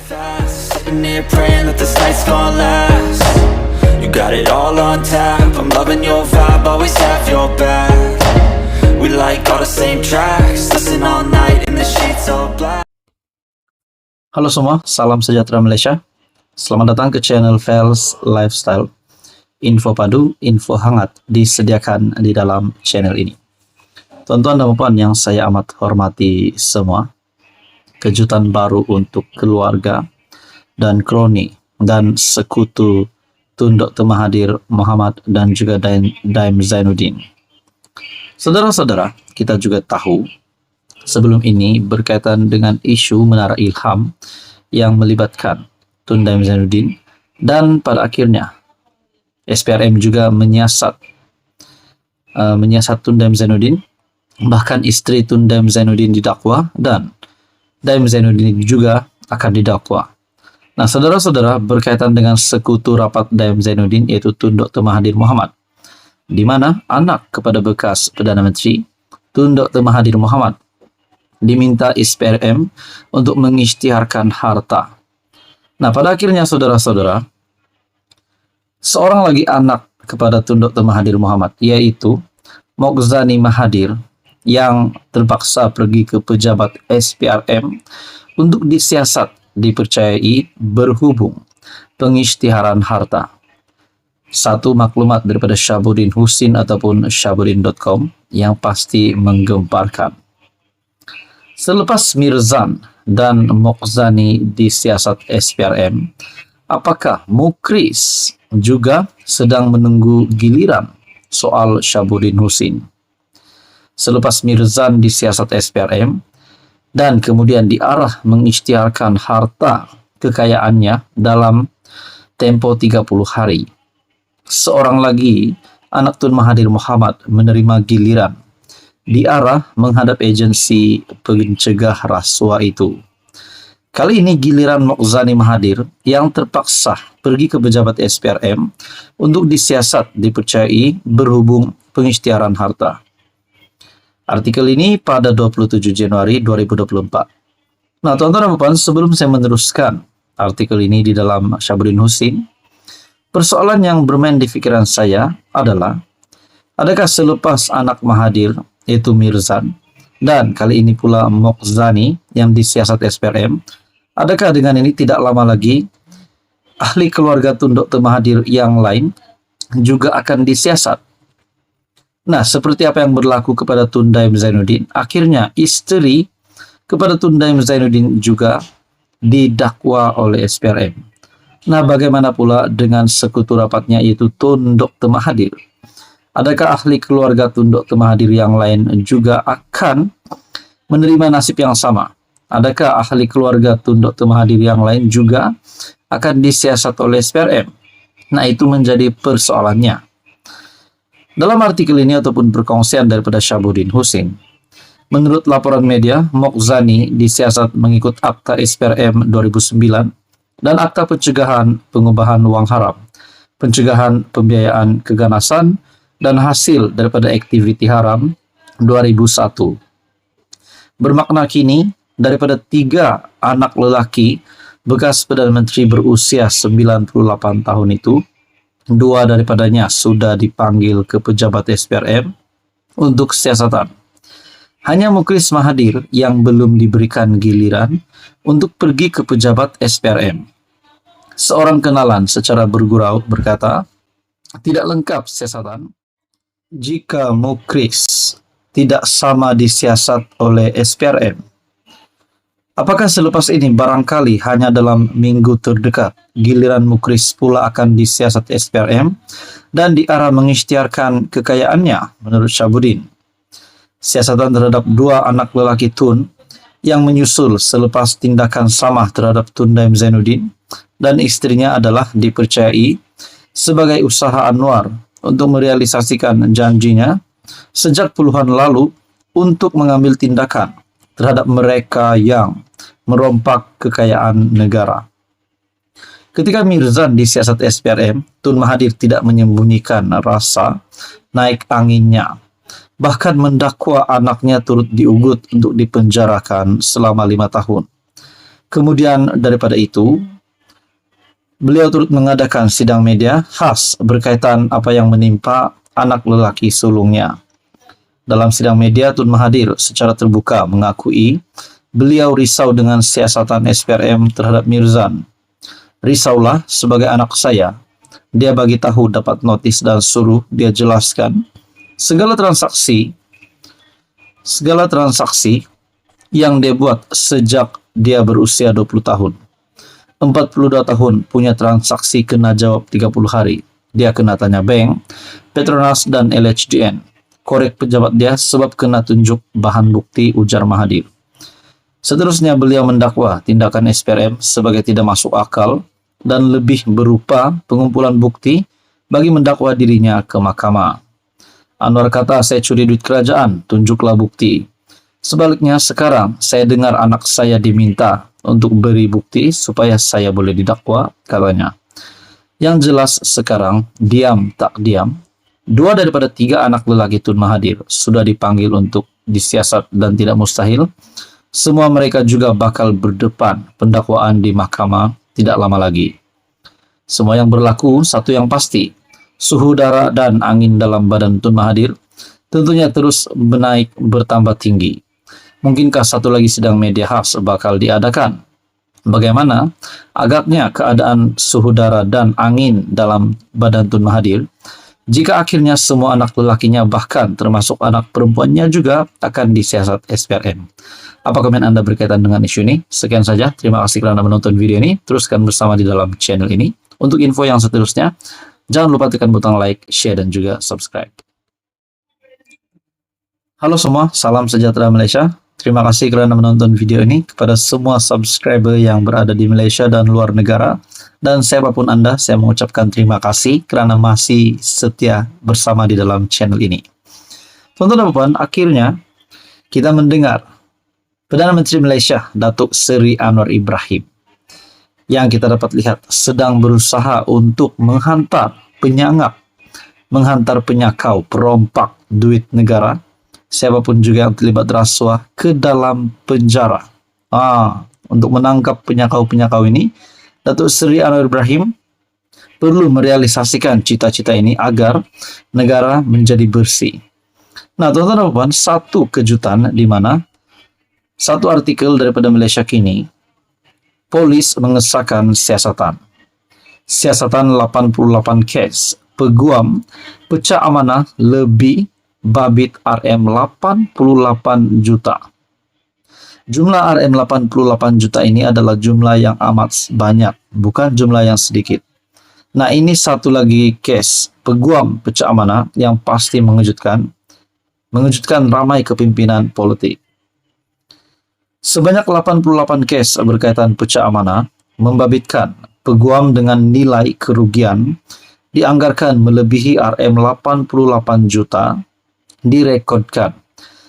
fast, sitting here praying that this night's gonna last. You got it all on tap, I'm loving your vibe, always have your back. We like all the same tracks, listen all night in the sheets all black. Halo semua, salam sejahtera Malaysia. Selamat datang ke channel Fels Lifestyle. Info padu, info hangat disediakan di dalam channel ini. Tuan-tuan dan puan yang saya amat hormati semua, kejutan baru untuk keluarga dan kroni dan sekutu Tun Dr. Mahathir Mohamad dan juga Daim Zainuddin. Saudara-saudara, kita juga tahu sebelum ini berkaitan dengan isu Menara Ilham yang melibatkan Tun Daim Zainuddin, dan pada akhirnya SPRM juga menyiasat Tun Daim Zainuddin, bahkan istri Tun Daim Zainuddin didakwa dan Daim Zainuddin juga akan didakwa. Nah, saudara-saudara, berkaitan dengan sekutu rapat Daim Zainuddin yaitu Tun Dr. Mahathir Mohamad, di mana anak kepada bekas Perdana Menteri Tun Dr. Mahathir Mohamad diminta SPRM untuk mengisytiharkan harta. Nah, pada akhirnya saudara-saudara, seorang lagi anak kepada Tun Dr. Mahathir Mohamad yaitu Mokzani Mahathir yang terpaksa pergi ke pejabat SPRM untuk disiasat dipercayai berhubung pengisytiharan harta. Satu maklumat daripada Shahabuddin Husin ataupun shahabuddin.com yang pasti menggemparkan. Selepas Mirzan dan Mokzani disiasat SPRM, apakah Mukris juga sedang menunggu giliran soal Shahabuddin Husin? Selepas Mirzan disiasat SPRM dan kemudian diarah mengisytiharkan harta kekayaannya dalam tempo 30 hari, seorang lagi anak Tun Mahathir Mohamad menerima giliran diarah menghadap agensi pencegah rasuah itu. Kali ini giliran Mokzani Mahathir yang terpaksa pergi ke pejabat SPRM untuk disiasat dipercayai berhubung pengisytiharan harta. Artikel ini pada 27 Januari 2024. Nah, tuan-tuan dan puan, sebelum saya meneruskan artikel ini di dalam Shahabuddin Husin, persoalan yang bermain di pikiran saya adalah, adakah selepas anak Mahathir yaitu Mirzan dan kali ini pula Mokzani yang disiasat SPRM, adakah dengan ini tidak lama lagi ahli keluarga Tun Dr. Mahathir yang lain juga akan disiasat? Nah, seperti apa yang berlaku kepada Tun Daim Zainuddin, akhirnya istri kepada Tun Daim Zainuddin juga didakwa oleh SPRM. Nah, bagaimana pula dengan sekutu rapatnya yaitu Tun Dr. Mahathir? Adakah ahli keluarga Tun Dr. Mahathir yang lain juga akan menerima nasib yang sama? Adakah ahli keluarga Tun Dr. Mahathir yang lain juga akan disiasat oleh SPRM? Nah, itu menjadi persoalannya. Dalam artikel ini ataupun perkongsian daripada Shahabuddin Husin, menurut laporan media, Mokzani disiasat mengikut Akta SPRM 2009 dan Akta Pencegahan Pengubahan Wang Haram, Pencegahan Pembiayaan Keganasan, dan hasil daripada aktiviti haram 2001. Bermakna kini, daripada 3 anak lelaki bekas Perdana Menteri berusia 98 tahun itu, 2 daripadanya sudah dipanggil ke pejabat SPRM untuk siasatan. Hanya Mukris Mahathir yang belum diberikan giliran untuk pergi ke pejabat SPRM. Seorang kenalan secara bergurau berkata, tidak lengkap siasatan jika Mukris tidak sama disiasat oleh SPRM. Apakah selepas ini barangkali hanya dalam minggu terdekat giliran Mukris pula akan disiasat SPRM dan diarah mengisytiharkan kekayaannya menurut Shahabuddin? Siasatan terhadap 2 anak lelaki Tun yang menyusul selepas tindakan sama terhadap Tun Daim Zainuddin dan istrinya adalah dipercayai sebagai usaha Anwar untuk merealisasikan janjinya sejak puluhan lalu untuk mengambil tindakan terhadap mereka yang merompak kekayaan negara. Ketika Mirzan disiasat SPRM, Tun Mahathir tidak menyembunyikan rasa naik anginnya, bahkan mendakwa anaknya turut diugut untuk dipenjarakan selama 5 tahun. Kemudian daripada itu, beliau turut mengadakan sidang media khas berkaitan apa yang menimpa anak lelaki sulungnya. Dalam sidang media, Tun Mahathir secara terbuka mengakui beliau risau dengan siasatan SPRM terhadap Mirzan. Risaulah sebagai anak saya. Dia bagi tahu dapat notis dan suruh dia jelaskan segala transaksi yang dia buat sejak dia berusia 20 tahun. 42 tahun punya transaksi kena jawab 30 hari. Dia kena tanya bank, Petronas dan LHDN. Korek pejabat dia sebab kena tunjuk bahan bukti, ujar Mahathir. Seterusnya beliau mendakwa tindakan SPRM sebagai tidak masuk akal dan lebih berupa pengumpulan bukti bagi mendakwa dirinya ke mahkamah. Anwar kata, saya curi duit kerajaan, tunjuklah bukti. Sebaliknya sekarang saya dengar anak saya diminta untuk beri bukti supaya saya boleh didakwa, katanya. Yang jelas sekarang, diam tak diam, 2 daripada 3 anak lelaki Tun Mahathir sudah dipanggil untuk disiasat dan tidak mustahil. Semua mereka juga bakal berdepan pendakwaan di mahkamah tidak lama lagi. Semua yang berlaku, satu yang pasti, suhu udara dan angin dalam badan Tun Mahathir tentunya terus menaik bertambah tinggi. Mungkinkah satu lagi sidang media khas bakal diadakan? Bagaimana agaknya keadaan suhu udara dan angin dalam badan Tun Mahathir jika akhirnya semua anak lelakinya bahkan termasuk anak perempuannya juga akan disiasat SPRM? Apa komen Anda berkaitan dengan isu ini? Sekian saja, terima kasih karena menonton video ini. Teruskan bersama di dalam channel ini. Untuk info yang seterusnya, jangan lupa tekan butang like, share, dan juga subscribe. Halo semua, salam sejahtera Malaysia. Terima kasih kerana menonton video ini. Kepada semua subscriber yang berada di Malaysia dan luar negara, dan siapapun Anda, saya mengucapkan terima kasih kerana masih setia bersama di dalam channel ini. Tuan-tuan dan puan, akhirnya kita mendengar Perdana Menteri Malaysia, Datuk Seri Anwar Ibrahim, yang kita dapat lihat sedang berusaha untuk menghantar penyakau, perompak duit negara, siapapun juga yang terlibat rasuah, ke dalam penjara. Untuk menangkap penyakau-penyakau ini, Datuk Seri Anwar Ibrahim perlu merealisasikan cita-cita ini agar negara menjadi bersih. Nah, tuan-tuan dan puan, satu kejutan di mana satu artikel daripada Malaysia Kini, polis mengesahkan siasatan 88 kes peguam pecah amanah lebih babit RM 88 juta. Jumlah RM 88 juta ini adalah jumlah yang amat banyak, bukan jumlah yang sedikit. Nah, ini satu lagi kes peguam pecah amanah yang pasti mengejutkan ramai kepimpinan politik. Sebanyak 88 kes berkaitan pecah amanah membabitkan peguam dengan nilai kerugian dianggarkan melebihi RM 88 juta direkodkan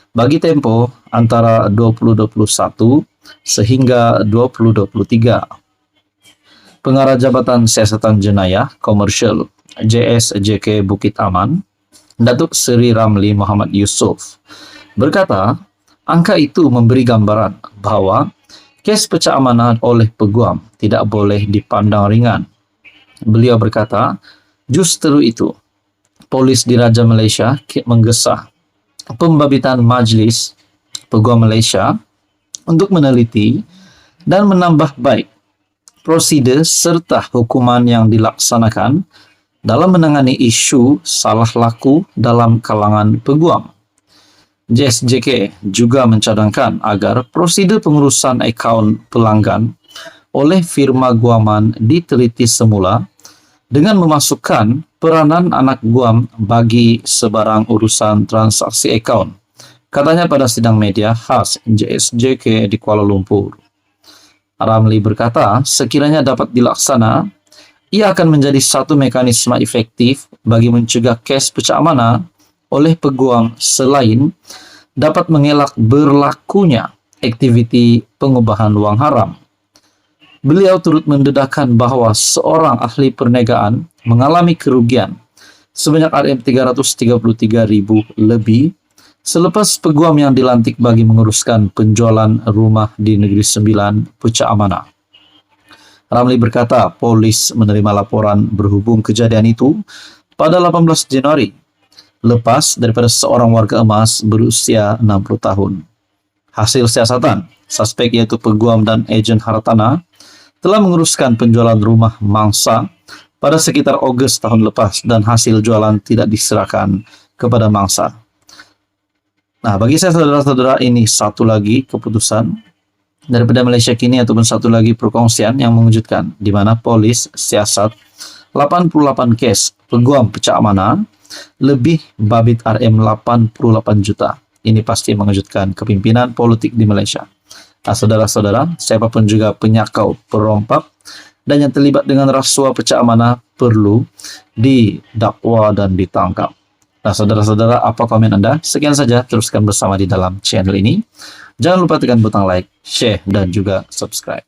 bagi tempoh antara 2021 sehingga 2023. Pengarah Jabatan Siasatan Jenayah Komersial JSJK Bukit Aman, Datuk Seri Ramli Muhammad Yusof, berkata, angka itu memberi gambaran bahawa kes pecah amanah oleh peguam tidak boleh dipandang ringan. Beliau berkata, justru itu, polis Diraja Malaysia menggesah pembabitan Majlis Peguam Malaysia untuk meneliti dan menambah baik prosedur serta hukuman yang dilaksanakan dalam menangani isu salah laku dalam kalangan peguam. JSJK juga mencadangkan agar prosedur pengurusan akaun pelanggan oleh firma guaman diteliti semula dengan memasukkan peranan anak guam bagi sebarang urusan transaksi akaun, katanya pada sidang media khas JSJK di Kuala Lumpur. Ramli berkata, sekiranya dapat dilaksana, ia akan menjadi satu mekanisme efektif bagi mencegah kes pecah amanah oleh peguam selain dapat mengelak berlakunya aktiviti pengubahan wang haram. Beliau turut mendedahkan bahawa seorang ahli perniagaan mengalami kerugian sebanyak RM333,000 lebih Selepas peguam yang dilantik bagi menguruskan penjualan rumah di Negeri Sembilan, Pucak Amanah, Ramli berkata polis menerima laporan berhubung kejadian itu pada 18 Januari, lepas daripada seorang warga emas berusia 60 tahun. Hasil siasatan, suspek yaitu peguam dan ejen hartanah telah menguruskan penjualan rumah mangsa pada sekitar Ogos tahun lepas dan hasil jualan tidak diserahkan kepada mangsa. Nah, bagi saya saudara-saudara, ini satu lagi keputusan daripada Malaysia kini ataupun satu lagi perkongsian yang mengejutkan di mana polis siasat 88 kes peguam Pucak Amanah lebih babit RM 88 juta. Ini pasti mengejutkan kepimpinan politik di Malaysia. Nah, saudara-saudara, siapapun juga penyakau, perompak dan yang terlibat dengan rasuah Pucak Amanah perlu didakwa dan ditangkap. Nah, saudara-saudara, apa komen Anda? Sekian saja, teruskan bersama di dalam channel ini. Jangan lupa tekan butang like, share, dan juga subscribe.